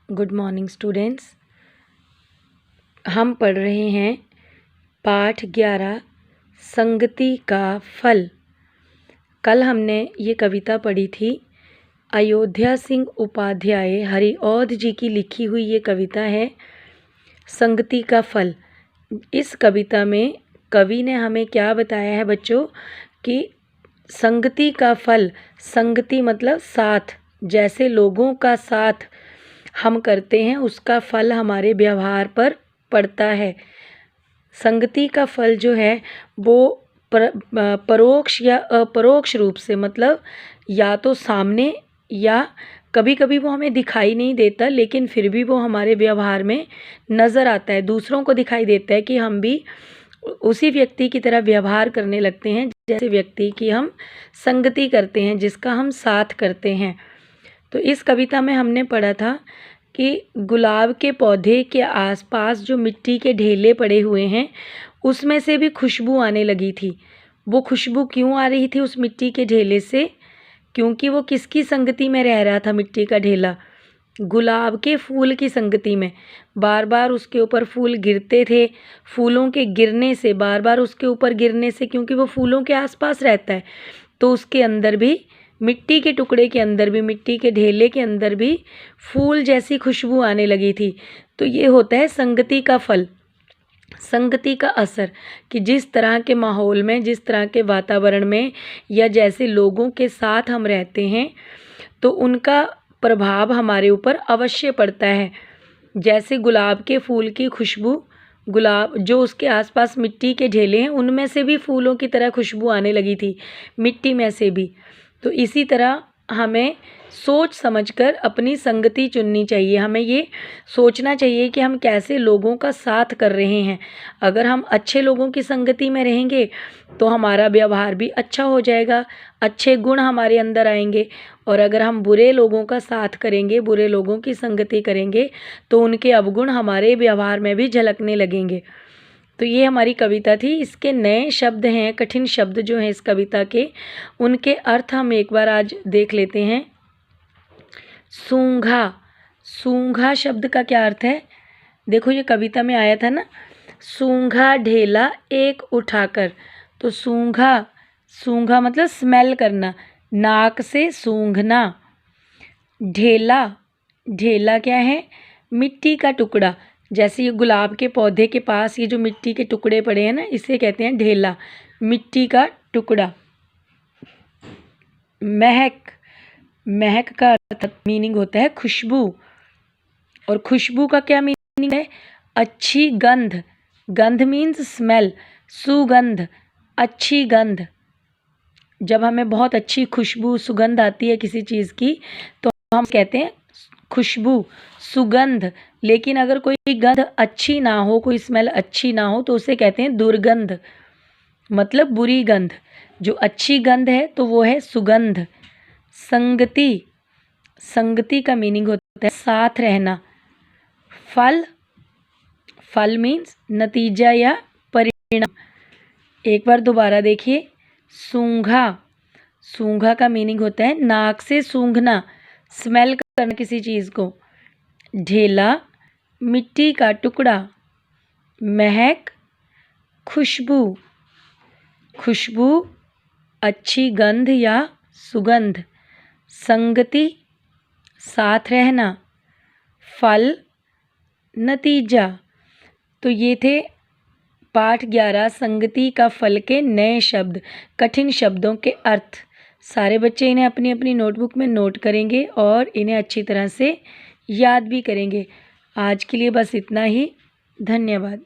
Good morning students. हम पढ़ रहे हैं पाठ 11 संगति का फल। कल हमने ये कविता पढ़ी थी। अयोध्या सिंह उपाध्याय हरिऔध जी की लिखी हुई ये कविता है संगति का फल। इस कविता में कवि ने हमें क्या बताया है बच्चों कि संगति का फल, संगति मतलब साथ, जैसे लोगों का साथ हम करते हैं उसका फल हमारे व्यवहार पर पड़ता है। संगति का फल जो है वो परोक्ष या अपरोक्ष रूप से, मतलब या तो सामने या कभी कभी वो हमें दिखाई नहीं देता, लेकिन फिर भी वो हमारे व्यवहार में नज़र आता है। दूसरों को दिखाई देता है कि हम भी उसी व्यक्ति की तरह व्यवहार करने लगते हैं जैसे व्यक्ति की हम संगति करते हैं, जिसका हम साथ करते हैं। तो इस कविता में हमने पढ़ा था कि गुलाब के पौधे के आसपास जो मिट्टी के ढेले पड़े हुए हैं उसमें से भी खुशबू आने लगी थी। वो खुशबू क्यों आ रही थी उस मिट्टी के ढेले से? क्योंकि वो किसकी संगति में रह रहा था मिट्टी का ढेला? गुलाब के फूल की संगति में। बार बार उसके ऊपर फूल गिरते थे। फूलों के गिरने से, बार बार उसके ऊपर गिरने से, क्योंकि वो फूलों के आसपास रहता है, तो उसके अंदर भी, मिट्टी के टुकड़े के अंदर भी, मिट्टी के ढेले के अंदर भी फूल जैसी खुशबू आने लगी थी। तो ये होता है संगति का फल, संगति का असर, कि जिस तरह के माहौल में, जिस तरह के वातावरण में या जैसे लोगों के साथ हम रहते हैं तो उनका प्रभाव हमारे ऊपर अवश्य पड़ता है। जैसे गुलाब के फूल की खुशबू, गुलाब जो उसके आसपास मिट्टी के ढेले हैं उनमें से भी फूलों की तरह खुशबू आने लगी थी, मिट्टी में से भी। तो इसी तरह हमें सोच समझकर अपनी संगति चुननी चाहिए। हमें ये सोचना चाहिए कि हम कैसे लोगों का साथ कर रहे हैं। अगर हम अच्छे लोगों की संगति में रहेंगे तो हमारा व्यवहार भी अच्छा हो जाएगा, अच्छे गुण हमारे अंदर आएंगे। और अगर हम बुरे लोगों का साथ करेंगे, बुरे लोगों की संगति करेंगे तो उनके अवगुण हमारे व्यवहार में भी झलकने लगेंगे। तो ये हमारी कविता थी। इसके नए शब्द हैं, कठिन शब्द जो हैं इस कविता के, उनके अर्थ हम एक बार आज देख लेते हैं। सूंघा, सूंघा शब्द का क्या अर्थ है? देखो ये कविता में आया था ना, सूंघा ढेला एक उठाकर। तो सूंघा, सूंघा मतलब स्मेल करना, नाक से सूंघना। ढेला, ढेला क्या है? मिट्टी का टुकड़ा। जैसे ये गुलाब के पौधे के पास ये जो मिट्टी के टुकड़े पड़े हैं ना, इसे कहते हैं ढेला, मिट्टी का टुकड़ा। महक, महक का मीनिंग होता है खुशबू, और खुशबू का क्या मीनिंग है? अच्छी गंध। गंध मीन्स स्मेल, सुगंध, अच्छी गंध। जब हमें बहुत अच्छी खुशबू, सुगंध आती है किसी चीज़ की तो हम कहते हैं खुशबू, सुगंध। लेकिन अगर कोई गंध अच्छी ना हो, कोई स्मेल अच्छी ना हो तो उसे कहते हैं दुर्गंध, मतलब बुरी गंध। जो अच्छी गंध है तो वो है सुगंध। संगति, संगति का मीनिंग होता है साथ रहना। फल, फल मीन्स नतीजा या परिणाम। एक बार दोबारा देखिए। सूंघा, सूंघा का मीनिंग होता है नाक से सूंघना, स्मेल करना किसी चीज़ को। ढेला, मिट्टी का टुकड़ा। महक, खुशबू, खुशबू, अच्छी गंध या सुगंध। संगति, साथ रहना। फल, नतीजा। तो ये थे पाठ 11 संगति का फल के नए शब्द, कठिन शब्दों के अर्थ। सारे बच्चे इन्हें अपनी अपनी नोटबुक में नोट करेंगे और इन्हें अच्छी तरह से याद भी करेंगे। आज के लिए बस इतना ही। धन्यवाद।